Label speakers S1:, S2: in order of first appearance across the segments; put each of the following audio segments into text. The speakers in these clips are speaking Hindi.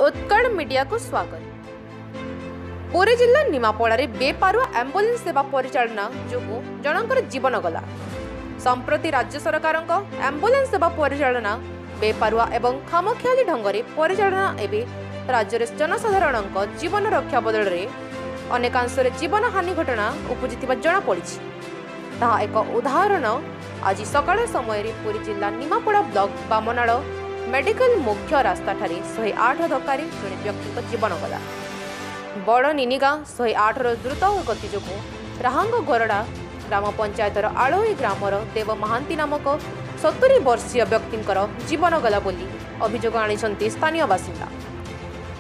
S1: उत्कल मीडिया को स्वागत। पुरी जिला निमापड़ा रे बेपारुआ एम्बुलेंस सेवा परिचालना जोगु जनकर जीवन गला। संप्रति राज्य सरकार एम्बुलेंस सेवा परिचालना बेपारुआ एवं खामखियाली ढंगरे परिचालना एवं राज्य जनसाधारण जीवन रक्षा बदल रे अनेकांश जीवन हानि घटना उपजिथिबा जणा पड़िछि। ताहा एक उदाहरण आज सकाळ समय पुरी जिला निमापड़ा ब्लॉक बामनाड़ मेडिकल मुख्य रास्ता ठारे 108 धक्कारे जड़े व्यक्ति जीवन गला। बड़ निनिगा 108 द्रुत गति जो राहांग गोरडा ग्राम पंचायतर आलोई ग्रामर देव महांती नामक 70 वर्षीय व्यक्तिंकर जीवन गला बोली अभियोग आनिछंती स्थानीय बासिंदा।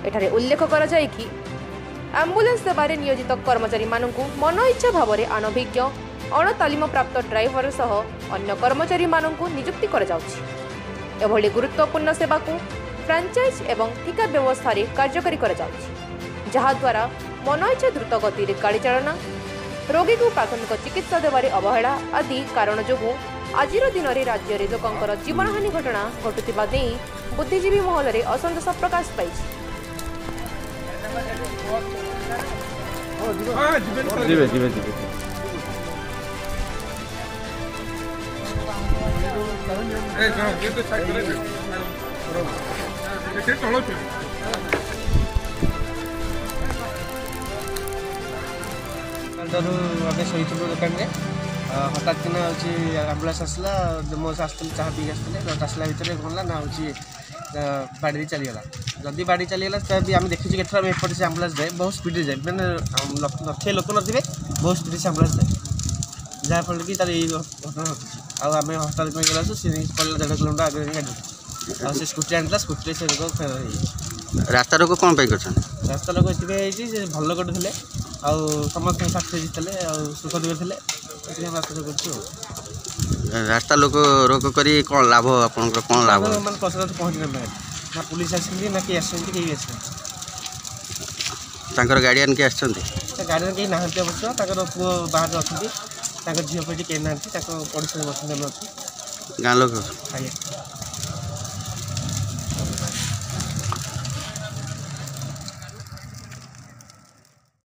S1: एठारे उल्लेख करा जाय कि एम्बुलेंस सेवारे नियोजित कर्मचारी मानकु मन इच्छा भावरे अनभिज्ञ अणतालीम प्राप्त ड्राइवर सह अन्य कर्मचारी मानकु नियुक्ति करा जाउछि। एभली गुरुत्वपूर्ण सेवा को फ्रांचाइज एवं ठिका व्यवस्था रे कार्यकारी करा जाउछि, जहा द्वारा मन इच्छा द्रुत गति रे गाड़ी चालना, रोगी को प्राथमिक चिकित्सा देवारे अवहेला आदि कारण जोगु आजिर दिन में राज्य में लोकंकर जीवन हानि घटना घटुवा नहीं बुद्धिजीवी महल में असंतोष प्रकाश पाई।
S2: आगे शहीद दुकान में हठात किना आम्बुलांस आसला मो आसते चाह पी आसते आसला भितर गला ना हूँ बाड़ी चलीगला। जदि बाड़ी चलीगला तभी आम देखी के एपटे से आम्बुलांस जाए बहुत स्पीड जाए मैंने लक्षे लोक नथिबे बहुत स्पीड से आम्बुलांस जाए जहाँफल कि तार यही घटना घटुଛି। आम हस्पिटाल में गला सी पड़ा 1.5 किलोमीटर आगे गाड़ी से स्कूटी आना स्कूटी से रोग
S3: रास्ता रोक कौन कर
S2: रास्ता रोग ये भल कटुले आउ समस्त साथी जीतले सुख दुख थे रास्ता रोक
S3: रास्ता लोक रोक करी कौन लाभ आपन कौन लाभ
S2: मैंने प्रशासन पहुँची ना ना पुलिस आसती ना किए आसती कहीं आस
S3: गार्डियन किए आस
S2: गार्डियन कहीं ना अवश्य पुओ बाहर अच्छा झील पे कहीं ना पड़ोसी बस गाँ
S3: लोक
S2: आज्ञा